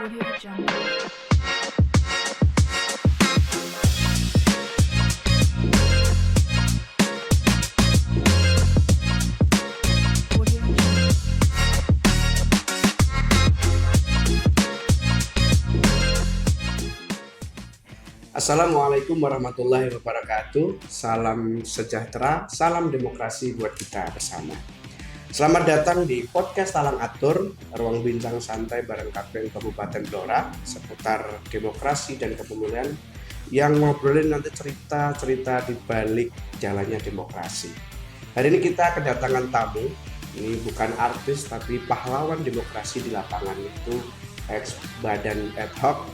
Audio Jungle. Audio Jungle. Assalamualaikum warahmatullahi wabarakatuh. Salam sejahtera, salam demokrasi buat kita bersama. Selamat datang di podcast Talang Atur, ruang bincang santai bareng KPU Kabupaten Blora seputar demokrasi dan kepemilihan yang ngobrolin nanti cerita-cerita di balik jalannya demokrasi. Hari ini kita kedatangan tamu, ini bukan artis tapi pahlawan demokrasi di lapangan, itu ex badan ad hoc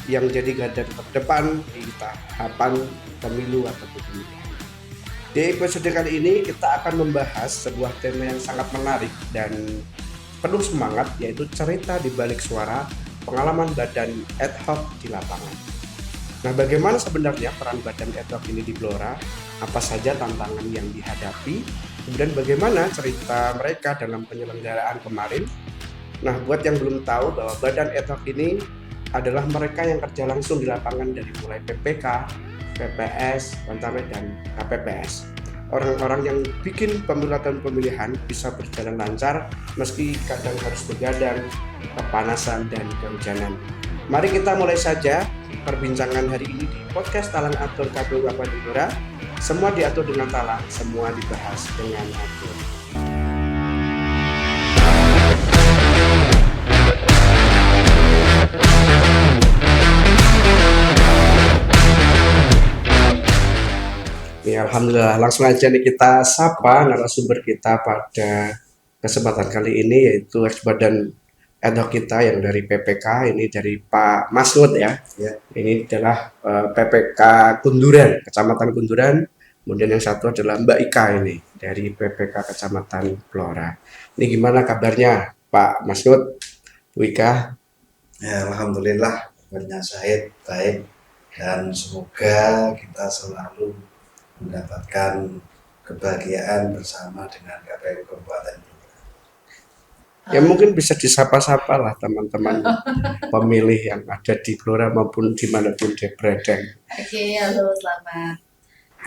yang jadi garda terdepan di tahapan pemilu atau pemilihan. Di episode kali ini kita akan membahas sebuah tema yang sangat menarik dan penuh semangat, yaitu cerita di balik suara pengalaman badan ad hoc di lapangan. Nah, bagaimana sebenarnya peran badan ad hoc ini di Blora? Apa saja tantangan yang dihadapi? Kemudian bagaimana cerita mereka dalam penyelenggaraan kemarin? Nah, buat yang belum tahu bahwa badan ad hoc ini adalah mereka yang kerja langsung di lapangan dari mulai PPK, PPS, Pantamet, dan KPPS. Orang-orang yang bikin pemilu dan pemilihan bisa berjalan lancar meski kadang harus begadang, kepanasan, dan kehujanan. Mari kita mulai saja perbincangan hari ini di podcast Talang Atur KPU Kabupaten Blora. Semua diatur dengan talang, semua dibahas dengan atur. Ya, alhamdulillah, langsung aja nih kita sapa narasumber kita pada kesempatan kali ini, yaitu ex badan ad hoc kita yang dari PPK, ini dari Pak Masud ya. Ini adalah PPK Kunduran, Kecamatan Kunduran. Kemudian yang satu adalah Mbak Ika ini dari PPK Kecamatan Blora. Ini gimana kabarnya Pak Masud, Bu Ika? Ya, alhamdulillah kabarnya baik dan semoga kita selalu mendapatkan kebahagiaan bersama dengan KPU Kabupaten Blora. Ya mungkin bisa disapa-sapa lah teman-teman pemilih yang ada di Blora maupun dimanapun dia berada. Oke, halo, selamat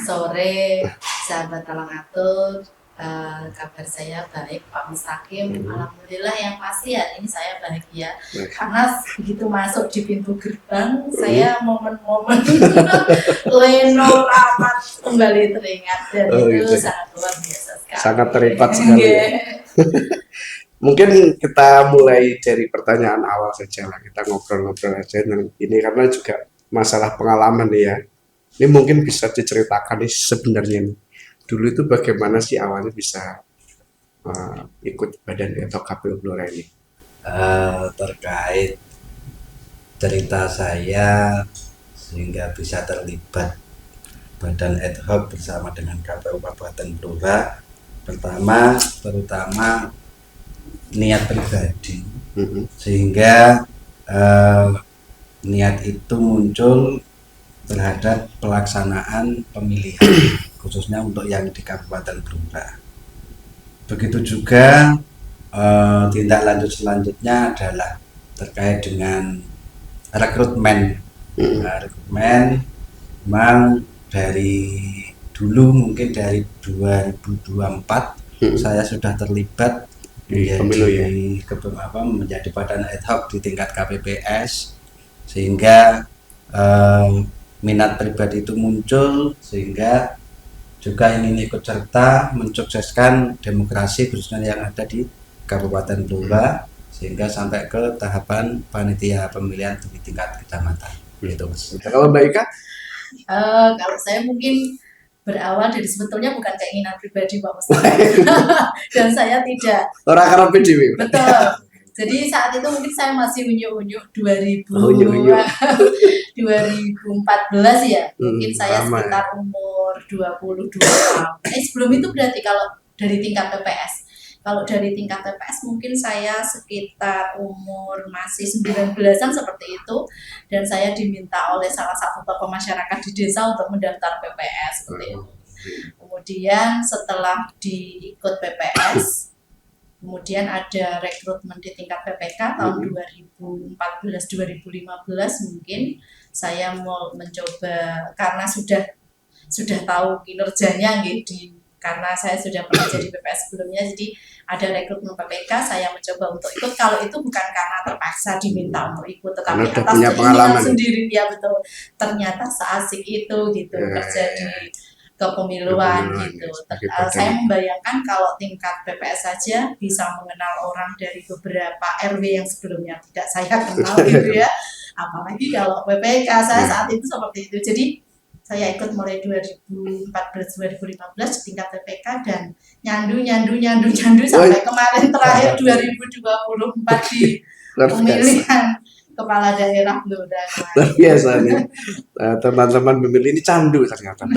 sore sahabat Talang Atur. Kabar saya baik, Pak Mustaqim. Alhamdulillah, yang pasti hari ini saya bahagia karena begitu masuk di pintu gerbang saya momen-momen leno rapat kembali teringat dan itu gitu. sangat luar biasa sekali. Sangat terikat sekali. Mungkin kita mulai dari pertanyaan awal saja lah, kita ngobrol-ngobrol aja ini karena juga masalah pengalaman nih ya. Ini mungkin bisa diceritakan nih sebenarnya nih. Dulu itu bagaimana sih awalnya bisa ikut badan atau KPU Blora ini? Terkait cerita saya sehingga bisa terlibat badan ad hoc bersama dengan KPU Kabupaten Blora, terutama niat pribadi, sehingga niat itu muncul terhadap pelaksanaan pemilihan khususnya untuk yang di Kabupaten Blora. Begitu juga tindak lanjut selanjutnya adalah terkait dengan rekrutmen. Rekrutmen memang dari dulu, mungkin dari 2024 saya sudah terlibat menjadi badan ad hoc di tingkat KPPS, sehingga minat pribadi itu muncul, sehingga juga ingin ikut serta mensukseskan demokrasi khususnya yang ada di Kabupaten Blora, sehingga sampai ke tahapan panitia pemilihan di tingkat kecamatan. Gitu. Kalau Mbak Ika? Kalau saya mungkin berawal dari sebetulnya bukan keinginan pribadi Pak Mustaqim dan saya tidak Orang PDW. betul. Jadi saat itu mungkin saya masih unyu-unyu 2014 ya. Mungkin saya sekitar umur 22 tahun. Sebelum itu berarti kalau dari tingkat PPS. Kalau dari tingkat PPS mungkin saya sekitar umur masih 19-an seperti itu, dan saya diminta oleh salah satu tokoh masyarakat di desa untuk mendaftar PPS seperti itu. Kemudian setelah diikut PPS Kemudian ada rekrutmen di tingkat PPK tahun 2014-2015 mungkin saya mau mencoba karena sudah tahu kinerjanya gitu, karena saya sudah pernah jadi PPS sebelumnya, jadi ada rekrutmen PPK, saya mencoba untuk ikut. Kalau itu bukan karena terpaksa diminta untuk ikut, tetapi Karena udah atas punya keinginan pengalaman. sendiri. Ya betul, ternyata seasik itu gitu kerja di kepemiluan Kepemiluan, gitu. ya, sebagai badan Saya itu. membayangkan kalau tingkat PPS saja bisa mengenal orang dari beberapa RW yang sebelumnya tidak saya kenal gitu ya, apalagi kalau PPK saya saat itu seperti itu. Jadi saya ikut mulai 2014-2015 di tingkat PPK dan nyandu sampai kemarin terakhir 2024 di Luar biasa. pemilihan kepala daerah Blora. Luar biasa nih. Teman-teman pemilih ini candu ternyata.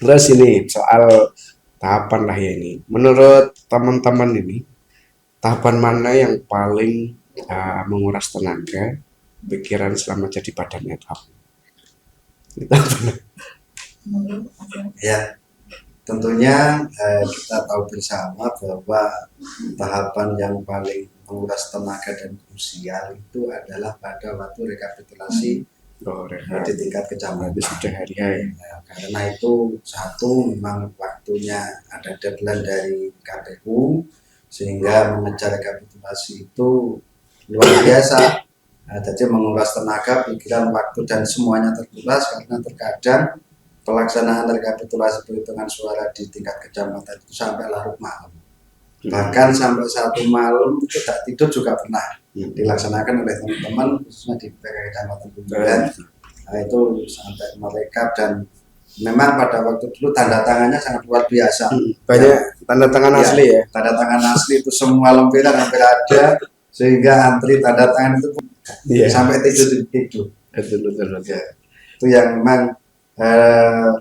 Terus ini soal tahapan lah ya ini. Menurut teman-teman ini, tahapan mana yang paling menguras tenaga, pikiran selama jadi badan ad hoc? Ya, tentunya kita tahu bersama bahwa tahapan yang paling menguras tenaga dan krusial itu adalah pada waktu rekapitulasi di tingkat kecamatan. Sudah hari-hari. Ya, karena itu satu memang waktunya ada deadline dari KPU sehingga mengejar rekapitulasi itu luar biasa. Nah, jadi menguras tenaga, pikiran, waktu dan semuanya terkuras karena terkadang pelaksanaan rekapitulasi perhitungan suara di tingkat kecamatan itu sampai larut malam. Bahkan sampai 1 malam tidak tidur juga pernah dilaksanakan oleh teman-teman khususnya di PK Kecamatan Bumbulan. Nah, itu sampai merekap dan memang pada waktu dulu tanda tangannya sangat luar biasa. Banyak tanda tangan asli ya. Tanda tangan asli itu semua lempiran hampir ada sehingga antri tanda tangan itu sampai tidur. Betul. Ya, itu yang memang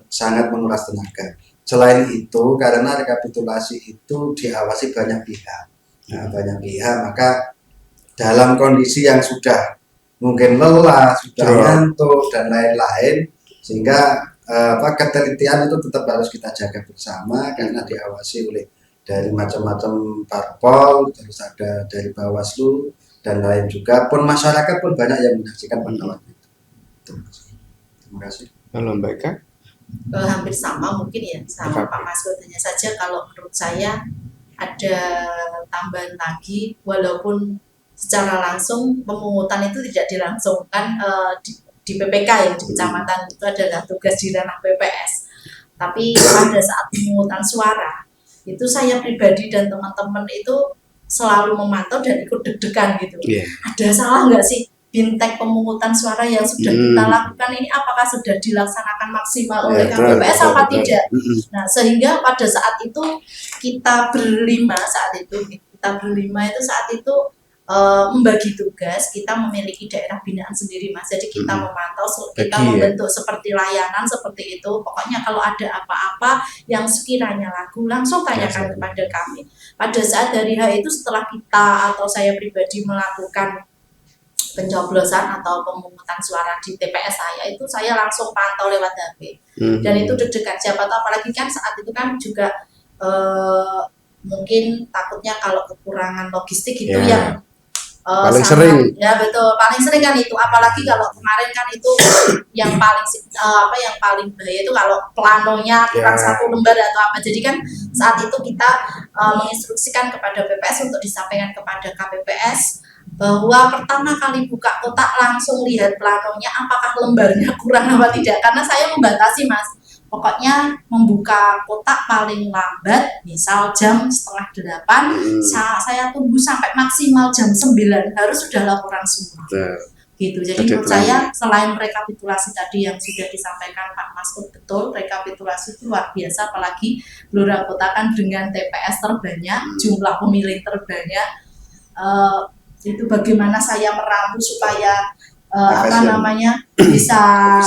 sangat menguras tenaga. Selain itu, karena rekapitulasi itu diawasi banyak pihak. Nah, banyak pihak, maka dalam kondisi yang sudah mungkin lelah, sudah ngantuk dan lain-lain, sehingga ketelitian itu tetap harus kita jaga bersama karena diawasi oleh dari macam-macam parpol, terus ada dari Bawaslu dan lain juga, pun masyarakat pun banyak yang menyaksikan pada waktu itu. Terima kasih. Halo Mbak Eka. Hampir sama mungkin ya sama Pak Mas, hanya saja kalau menurut saya ada tambahan lagi, walaupun secara langsung pemungutan itu tidak dilangsungkan di PPK yang di kecamatan, itu adalah tugas di ranah PPS, tapi pada saat pemungutan suara itu saya pribadi dan teman-teman itu selalu memantau dan ikut deg-degan gitu. Ada salah nggak sih bintek pemungutan suara yang sudah kita lakukan ini, apakah sudah dilaksanakan maksimal oleh KPPS apa tidak? Nah, sehingga pada saat itu kita berlima itu saat itu membagi tugas, kita memiliki daerah binaan sendiri Mas, jadi kita memantau, kita membentuk seperti layanan seperti itu. Pokoknya kalau ada apa-apa yang sekiranya laku langsung tanyakan kepada kami. Pada saat dari H itu setelah kita atau saya pribadi melakukan pencoblosan atau pemungutan suara di TPS saya, itu saya langsung pantau lewat HP dan itu deg-degan. Siapa tahu, apalagi kan saat itu kan juga mungkin takutnya kalau kekurangan logistik itu yang paling sering. Ya betul, paling sering kan itu. Apalagi kalau kemarin kan itu yang paling bahaya itu kalau planonya kurang 1 lembar atau apa. Jadi kan saat itu kita menginstruksikan kepada BPS untuk disampaikan kepada KPPS bahwa pertama kali buka kotak langsung lihat planonya apakah lembarnya kurang apa tidak, karena saya membatasi Mas, pokoknya membuka kotak paling lambat misal jam 7:30, saya tunggu sampai maksimal jam 9 harus sudah laporan semua gitu. Jadi menurut saya selain rekapitulasi tadi yang sudah disampaikan Pak Masud, betul, rekapitulasi itu luar biasa, apalagi Blora Kota kan dengan TPS terbanyak, jumlah pemilih terbanyak, itu bagaimana saya meramu supaya bisa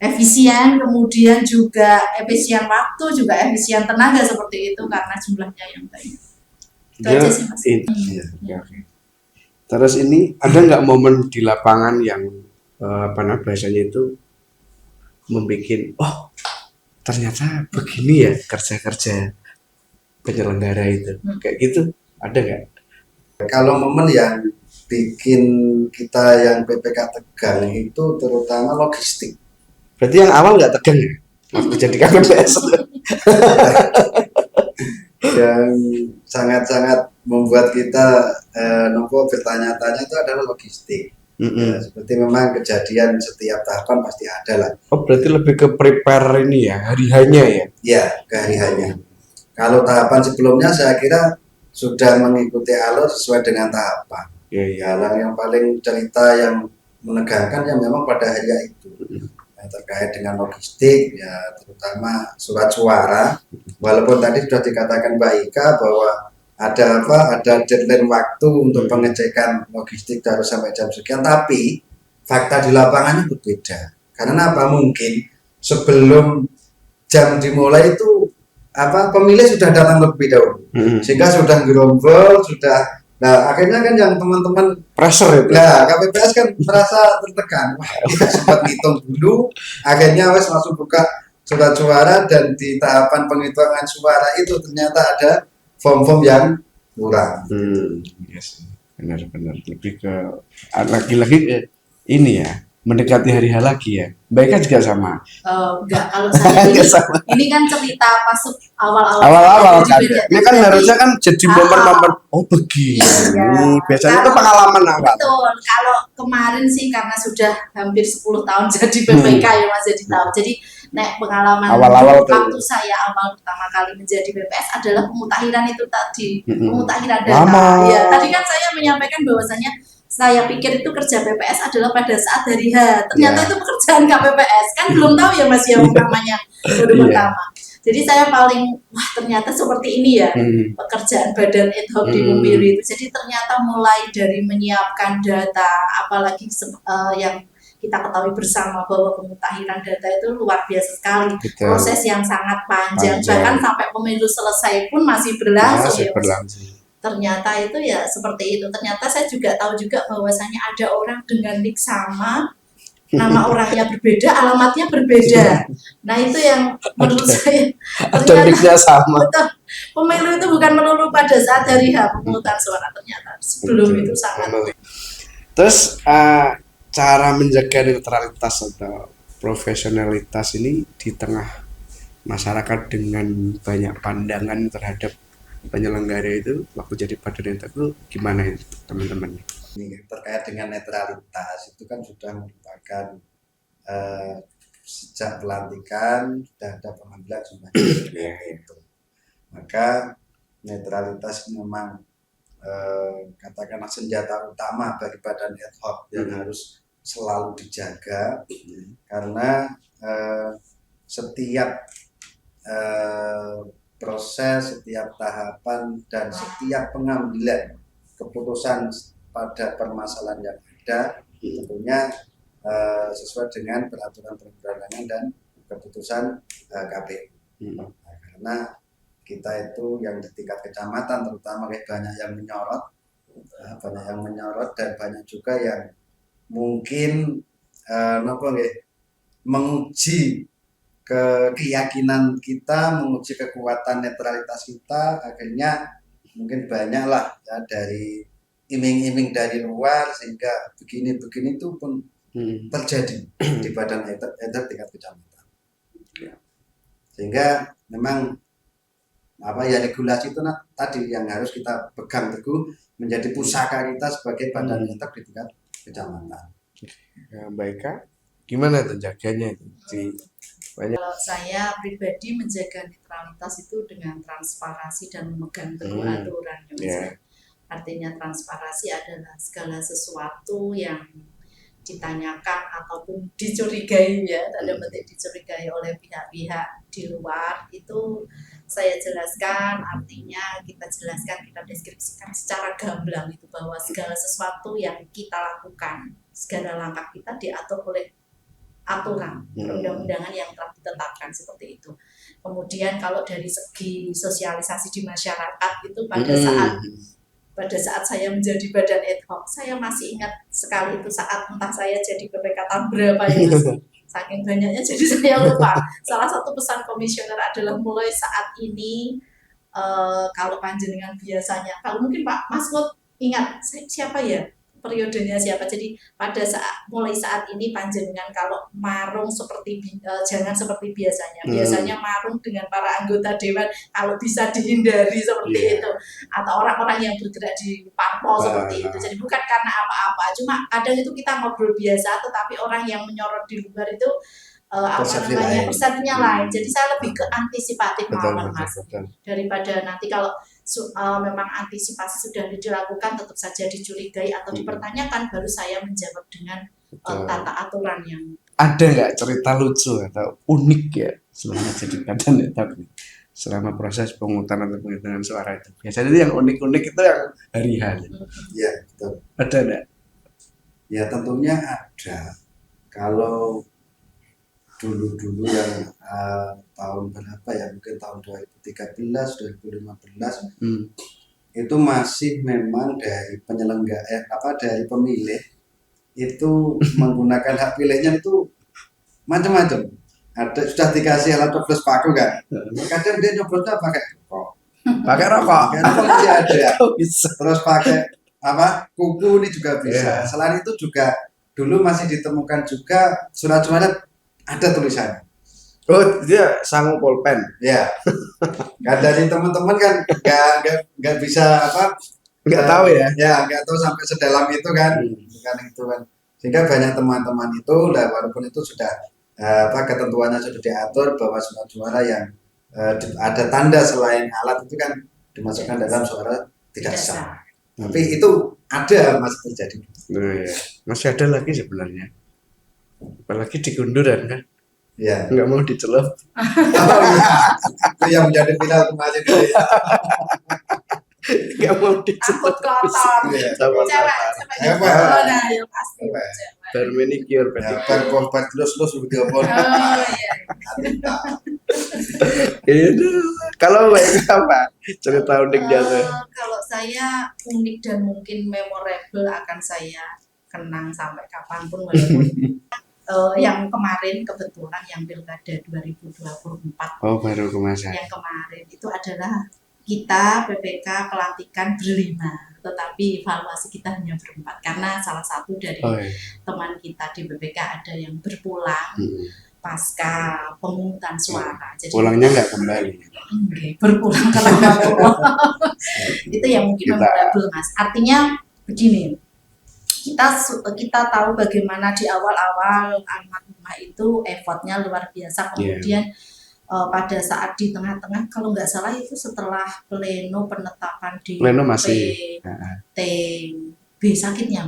efisien, kemudian juga efisien waktu, juga efisien tenaga seperti itu karena jumlahnya yang banyak. Itu aja sih Mas. Terus ini ada nggak momen di lapangan yang bahasanya itu membuat ternyata begini ya kerja-kerja penyelenggara itu. Kayak gitu ada nggak? Kalau momen yang bikin kita yang PPK tegang itu terutama logistik. Berarti yang awal nggak tegang ya? Waktu jadi KPPS. Yang sangat-sangat membuat kita nopo bertanya-tanya itu adalah logistik. Ya, seperti memang kejadian setiap tahapan pasti ada lah. Oh, berarti lebih ke prepare ini ya, hari-harinya ya? Ya, kehari-harinya. Kalau tahapan sebelumnya saya kira sudah mengikuti alur sesuai dengan tahapan. Iya. Yang paling cerita yang menegangkan yang memang pada hari itu terkait dengan logistik, ya terutama surat suara. Walaupun tadi sudah dikatakan Mbak Ika bahwa ada deadline waktu untuk pengecekan logistik harus sampai jam sekian, tapi fakta di lapangannya berbeda. Karena apa? Mungkin sebelum jam dimulai itu pemilih sudah datang lebih dahulu, sehingga sudah gerombol, nah akhirnya kan yang teman-teman pressure itu. Nah, KPPS kan merasa tertekan. Wah, kita sempat ngitung dulu, akhirnya langsung buka surat suara, dan di tahapan penghitungan suara itu ternyata ada form-form yang kurang. Yes, benar-benar lebih ke lagi-lagi ini ya, mendekati hari H lagi ya. Baiknya juga sama. Enggak, kalau saya ini kan cerita pas awal-awal kan. Ini kan jadi, harusnya kan jadi momen-momen begini. Iya. Biasanya itu pengalaman awal. Betul. Kalau kemarin sih karena sudah hampir 10 tahun jadi PPK ya Mas, jadi tahu. Jadi pengalaman awal-awal waktu saya awal pertama kali menjadi PPS adalah pemutakhiran itu tadi. Pemutakhiran data. Lama. Ya, tadi kan saya menyampaikan bahwasanya saya pikir itu kerja PPS adalah pada saat hari H. Ternyata itu pekerjaan KPPS. Kan belum tahu ya Mas ya namanya baru pertama. Jadi saya paling ternyata seperti ini ya pekerjaan badan ad hoc di Mumbiri itu. Jadi ternyata mulai dari menyiapkan data, apalagi yang kita ketahui bersama bahwa pemutakhiran data itu luar biasa sekali. Betul. Proses yang sangat panjang. Bahkan sampai pemilu selesai pun masih berlangsung ya Mas. Ternyata itu ya seperti itu. Ternyata saya juga tahu juga bahwasanya ada orang dengan nik sama, nama orangnya berbeda, alamatnya berbeda. Nah itu yang menurut saya niknya sama. Betul. Pemilu itu bukan melulu pada saat hari H pemungutan suara, ternyata sebelum itu sangat. Terus cara menjaga netralitas atau profesionalitas ini di tengah masyarakat dengan banyak pandangan terhadap penyelenggara itu waktu jadi badan itu gimana itu teman-teman? Ini terkait dengan netralitas itu kan sudah merupakan sejak pelantikan sudah ada pengambilan semacam itu. Maka netralitas memang katakanlah senjata utama bagi badan ad hoc yang harus selalu dijaga, karena setiap proses, setiap tahapan, dan setiap pengambilan keputusan pada permasalahan yang ada tentunya sesuai dengan peraturan perundangan dan keputusan KPU. Nah, karena kita itu yang di tingkat kecamatan terutama banyak yang menyorot dan banyak juga yang mungkin menguji keyakinan kita, menguji kekuatan netralitas kita. Akhirnya mungkin banyaklah ya dari iming-iming dari luar, sehingga begini-begini itu pun terjadi di badan ad hoc tingkat kecamatan. Sehingga memang regulasi itu tadi yang harus kita pegang teguh menjadi pusaka kita sebagai badan ad hoc di tingkat kecamatan. Ya, baik, gimana tuh jaganya itu? Kalau saya pribadi menjaga netralitas itu dengan transparansi dan memegang teguh aturan. Artinya transparansi adalah segala sesuatu yang ditanyakan ataupun dicurigai ya, tanda petik dicurigai oleh pihak-pihak di luar itu saya jelaskan, artinya kita jelaskan, kita deskripsikan secara gamblang itu bahwa segala sesuatu yang kita lakukan, segala langkah kita diatur oleh aturan perundang-undangan yang telah ditetapkan seperti itu. Kemudian kalau dari segi sosialisasi di masyarakat itu pada saat saya menjadi badan ad hoc, saya masih ingat sekali itu saat entah saya jadi PPK tahun berapa ya Mas. Saking banyaknya jadi saya lupa. Salah satu pesan komisioner adalah mulai saat ini kalau panjenengan biasanya, kalau mungkin Pak Masmud ingat siapa ya periodenya siapa. Jadi pada mulai saat ini panjenengan kalau marung jangan seperti biasanya. Biasanya marung dengan para anggota dewan kalau bisa dihindari seperti itu, atau orang-orang yang bergerak di parpol seperti itu. Jadi bukan karena apa-apa, cuma kadang itu kita ngobrol biasa, tetapi orang yang menyorot di luar itu persepsinya lain. Jadi saya lebih ke antisipatif mawon Mas. Daripada nanti kalau memang antisipasi sudah dilakukan tetap saja dicurigai atau dipertanyakan, baru saya menjawab dengan tata aturan yang ada nggak cerita lucu atau unik ya selama jadi kader ya, tapi selama proses penghutang atau penghitungan suara itu biasanya itu yang unik-unik itu yang hari hari Ya betul. ada nggak? Ya tentunya ada. Kalau dulu yang tahun berapa ya, mungkin tahun 2013, 2015 itu masih memang dari penyelenggara dari pemilih itu menggunakan hak pilihnya itu macam-macam. Ada sudah dikasih alat coblos paku kan, kadang dia nyoblosnya pakai rokok ya ada. Terus pakai kuku ini juga bisa. Selain itu juga dulu masih ditemukan juga surat-surat ada tulisannya. Oh, dia sangu pulpen. Ya. Kan dari teman-teman kan nggak bisa nggak tahu ya. Ya, nggak tahu sampai sedalam itu kan. Sehingga banyak teman-teman itu walaupun itu sudah ketentuannya sudah diatur bahwa surat suara yang ada tanda selain alat itu kan dimasukkan dalam suara tidak sah. Tapi itu ada masih terjadi. Nah, ya. Masih ada lagi sebenarnya. Apalagi di Gunduran kan, ya nggak mau dicelup. Itu yang menjadi viral kemarin itu ya. Nggak mau dicelup. takut kotor. Cewek nah ya pasti Bermanicure, Berkorban terus video pun. Kalau apa cerita uniknya tuh? Kalau saya unik dan mungkin memorable akan saya kenang sampai kapanpun, walaupun yang kemarin kebetulan yang Pilkada 2024. Oh, baru kemarin. Yang kemarin itu adalah kita PPK pelantikan berlima, tetapi evaluasi kita hanya berempat karena salah satu dari teman kita di PPK ada yang berpulang pasca pemungutan suara. Jadi pulangnya nggak kembali. Berpulang ke tempat itu yang mungkin memorable Mas. Artinya begini. Kita tahu bagaimana di awal-awal almarhumah itu effortnya luar biasa, kemudian pada saat di tengah-tengah kalau nggak salah itu setelah pleno penetapan di PTB sakitnya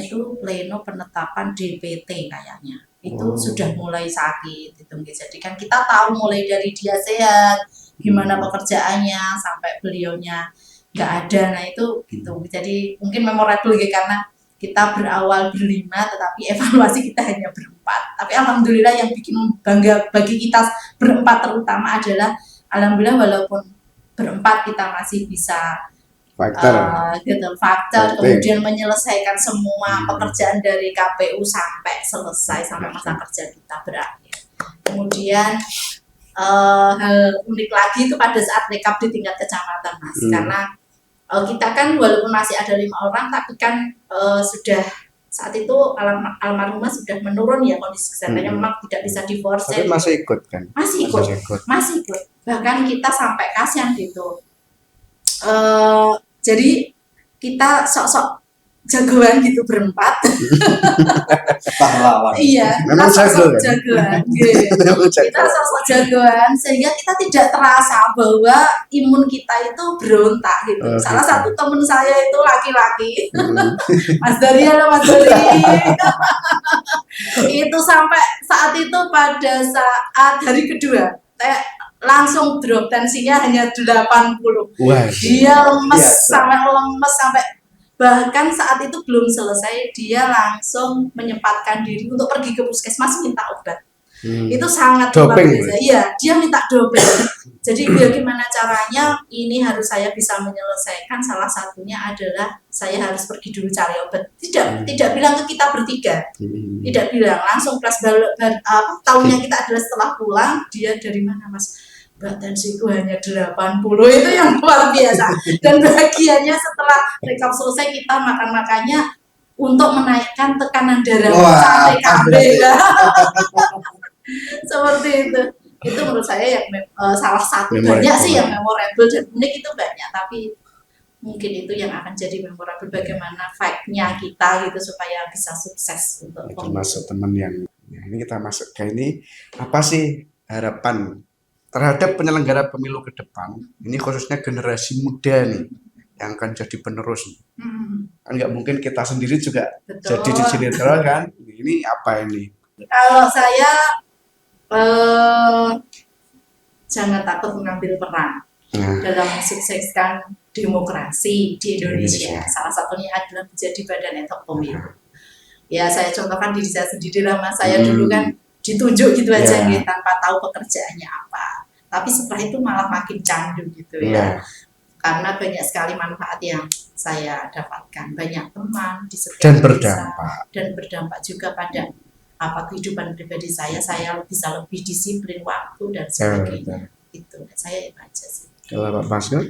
itu pleno penetapan DPT kayaknya itu sudah mulai sakit itu. Jadi kan kita tahu mulai dari dia sehat gimana pekerjaannya sampai beliaunya nggak ada, nah itu gitu. Jadi mungkin memorable karena kita berawal berlima tetapi evaluasi kita hanya berempat. Tapi alhamdulillah yang bikin bangga bagi kita berempat terutama adalah alhamdulillah walaupun berempat kita masih bisa faktor kemudian menyelesaikan semua pekerjaan dari KPU sampai selesai, sampai masa kerja kita berakhir. Kemudian hal unik lagi itu pada saat rekap di tingkat kecamatan Mas, karena kita kan walaupun masih ada 5 orang tapi kan sudah saat itu almarhumah sudah menurun ya kondisi kesehatannya, memang tidak bisa diforce. Tapi masih ikut kan? Masih ikut. Bahkan kita sampai kasihan gitu. Jadi kita sok-sok jagoan gitu berempat. Pahlawan. Iya, kita sosok jagoan. Kita sosok jagoan sehingga kita tidak terasa bahwa imun kita itu berontak gitu. Salah satu teman saya itu laki-laki, Mas Dari, itu sampai saat itu pada saat hari kedua, langsung drop tensinya hanya 80. Dia lemes sampai bahkan saat itu belum selesai dia langsung menyempatkan diri untuk pergi ke puskesmas minta obat. Itu sangat luar biasa. Iya, dia minta doping. Jadi bagaimana caranya ini harus saya bisa menyelesaikan, salah satunya adalah saya harus pergi dulu cari obat. Tidak bilang ke kita bertiga. Tidak bilang, langsung plus tahunya kita adalah setelah pulang, dia dari mana Mas? Mbak tensiku hanya 80, itu yang luar biasa. Dan bahagianya setelah rekap selesai kita makan-makannya untuk menaikkan tekanan darah sampai KB. Seperti itu. Itu menurut saya yang salah satu, banyak sih yang memorable dan unik itu banyak, tapi mungkin itu yang akan jadi memorable, bagaimana fight-nya kita gitu supaya bisa sukses untuk termasuk teman yang ini kita masuk ke ini, apa sih harapan terhadap penyelenggara pemilu ke depan, ini khususnya generasi muda nih yang akan jadi penerus. Kan nggak mungkin kita sendiri juga Betul. jadi di sini terus kan, ini apa ini? Kalau saya jangan takut mengambil peran dalam mensukseskan demokrasi di Indonesia. Salah satunya adalah menjadi badan ad hoc pemilu. Ya saya contohkan diri saya sendiri lah, Mas. Saya dulu kan ditunjuk gitu aja gitu, tanpa tahu pekerjaannya apa. Tapi setelah itu malah makin candu gitu ya. Karena banyak sekali manfaat yang saya dapatkan, banyak teman di setiap desa, dan berdampak juga pada kehidupan pribadi saya bisa lebih disiplin waktu dan sebagainya. Itu saya itu aja sih. Kalau Pak Pascal,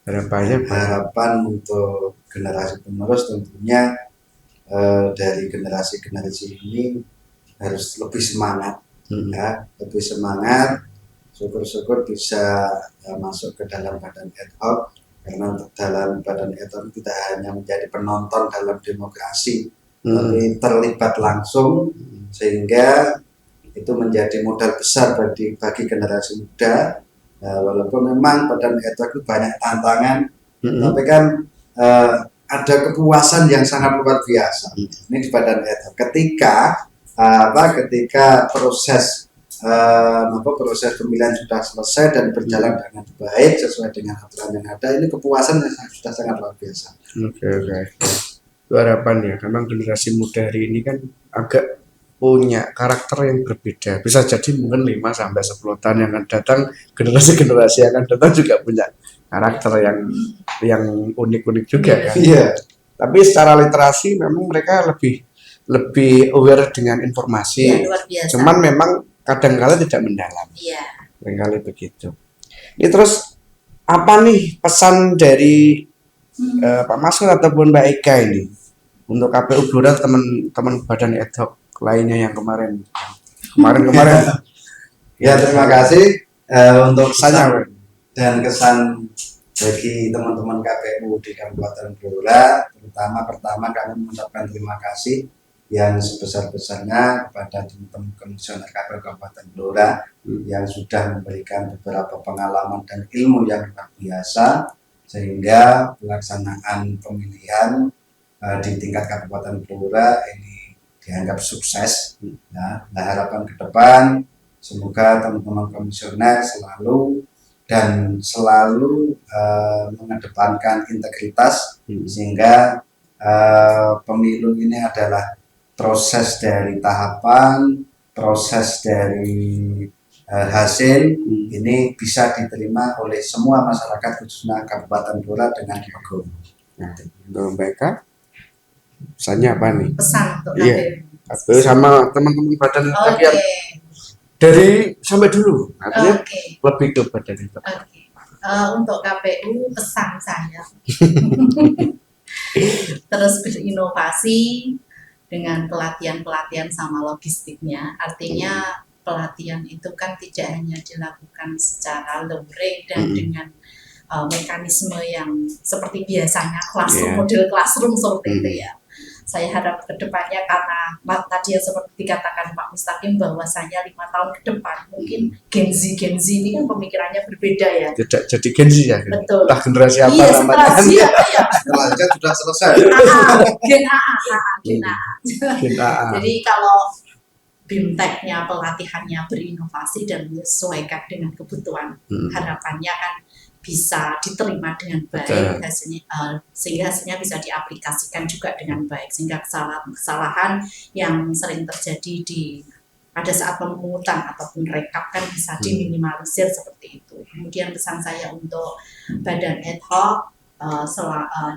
harapan untuk generasi penerus tentunya dari generasi ini harus lebih semangat, ya, lebih semangat. Syukur-syukur bisa masuk ke dalam badan ad hoc, karena untuk dalam badan ad hoc tidak hanya menjadi penonton dalam demokrasi, tapi terlibat langsung, sehingga itu menjadi modal besar bagi generasi muda. Walaupun memang badan ad hoc itu banyak tantangan, tapi kan ada kepuasan yang sangat luar biasa. Ini di badan ad hoc ketika proses pemilihan sudah selesai dan berjalan dengan baik sesuai dengan aturan yang ada, ini kepuasan sudah sangat luar biasa. Oke. Itu harapannya. Memang generasi muda hari ini kan agak punya karakter yang berbeda. Bisa jadi mungkin 5-10 tahun yang akan datang, generasi yang akan datang juga punya karakter yang unik-unik juga kan. Iya. Tapi secara literasi memang mereka lebih aware dengan informasi. Ya, luar biasa. Cuman memang kadang-kala tidak mendalam. Iya. Kadang-kala begitu. Ini terus apa nih pesan dari Pak Maskur ataupun Mbak Eka ini untuk KPU Blora, teman-teman badan ad hoc lainnya yang kemarin. Ya, terima kasih untuk pesan dan kesan bagi teman-teman KPU di Kabupaten Blora. Pertama kami mengucapkan terima kasih yang sebesar-besarnya kepada teman-teman komisioner KPU Kabupaten Blora yang sudah memberikan beberapa pengalaman dan ilmu yang luar biasa, sehingga pelaksanaan pemilihan di tingkat Kabupaten Blora ini dianggap sukses. Nah, harapan ke depan semoga teman-teman komisioner selalu mengedepankan integritas, sehingga pemilu ini adalah proses dari tahapan, proses dari hasil ini bisa diterima oleh semua masyarakat khususnya Kabupaten Blora dengan legowo. Untuk mereka pesannya apa nih? Pesan untuk KPU sama teman-teman badan lagi yang dari sampai dulu, artinya lebih ke badan itu. Untuk KPU pesan saya terus berinovasi dengan pelatihan sama logistiknya. Artinya pelatihan itu kan tidak hanya dilakukan secara luring dan dengan mekanisme yang seperti biasanya model classroom seperti itu ya. Saya harap ke depannya, karena tadi yang seperti dikatakan Pak Mustaqim bahwasanya 5 tahun ke depan mungkin Gen Z ini kan pemikirannya berbeda ya. Tidak jadi Gen Z ya. Betul. Entah generasi apa namanya. Iya, ya. Setelahnya sudah selesai. Gen AA. Jadi kalau BIMTEK-nya, pelatihannya berinovasi dan menyesuaikan dengan kebutuhan, harapannya kan bisa diterima dengan baik, sehingga hasilnya bisa diaplikasikan juga dengan baik, sehingga kesalahan yang sering terjadi pada saat pemungutan ataupun rekap kan bisa diminimalisir seperti itu. Kemudian pesan saya untuk badan ad hoc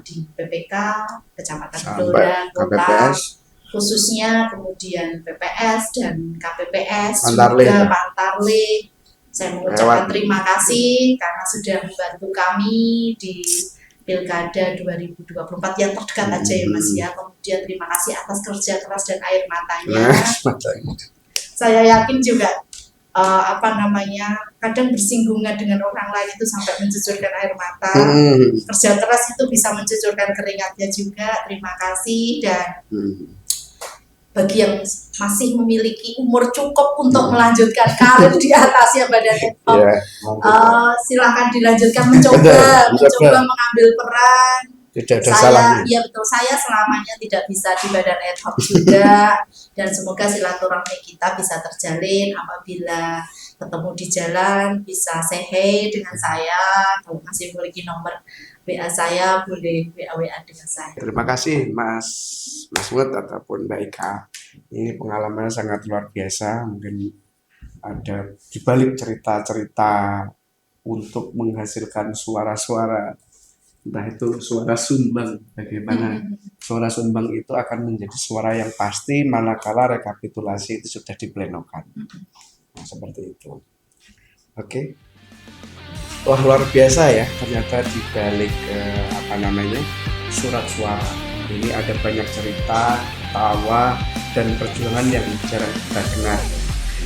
di PPK, Kecamatan Blora, Kota, khususnya kemudian PPS dan KPPS, juga Pantarlih, Saya mengucapkan Lewat. terima kasih karena sudah membantu kami di Pilkada 2024 yang terdekat aja ya Mas ya. Kemudian terima kasih atas kerja keras dan air matanya. Saya yakin juga kadang bersinggungan dengan orang lain itu sampai mencucurkan air mata. Kerja keras itu bisa mencucurkan keringatnya juga. Terima kasih. Dan bagi yang masih memiliki umur cukup untuk melanjutkan karir di atasnya Badan Ad Hoc, silahkan dilanjutkan mencoba mengambil peran. Tidak ada salahnya. Iya betul, saya selamanya tidak bisa di Badan Ad Hoc juga. Dan semoga silaturahmi kita bisa terjalin apabila ketemu di jalan, bisa say hey dengan saya. Kalau masih memiliki nomor WA saya, boleh WA dengan saya. Terima kasih Mas Wud ataupun Mbak Ika. Ini pengalamannya sangat luar biasa. Mungkin ada dibalik cerita-cerita untuk menghasilkan suara-suara, entah itu suara sumbang, bagaimana suara sumbang itu akan menjadi suara yang pasti manakala rekapitulasi itu sudah diplenokan. Nah, seperti itu. Oke. Wah, luar biasa ya, ternyata dibalik surat suara ini ada banyak cerita, tawa, dan perjuangan yang jarang kita dengar.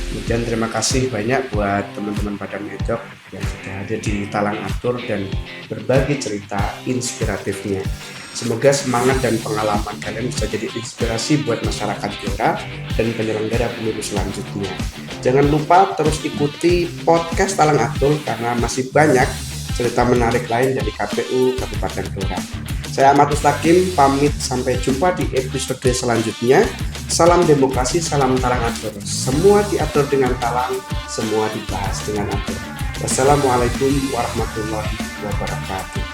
Kemudian terima kasih banyak buat teman-teman Badan Ad Hoc yang sudah ada di Talang Atur dan berbagi cerita inspiratifnya. Semoga semangat dan pengalaman kalian bisa jadi inspirasi buat masyarakat Blora dan penyelenggara pemilu selanjutnya. Jangan lupa terus ikuti podcast Talang Atur karena masih banyak cerita menarik lain dari KPU Kabupaten Blora. Saya Ahmad Mustaqim, pamit sampai jumpa di episode selanjutnya. Salam demokrasi, salam Talang Atur. Semua diatur dengan talang, semua dibahas dengan atur. Wassalamualaikum warahmatullahi wabarakatuh.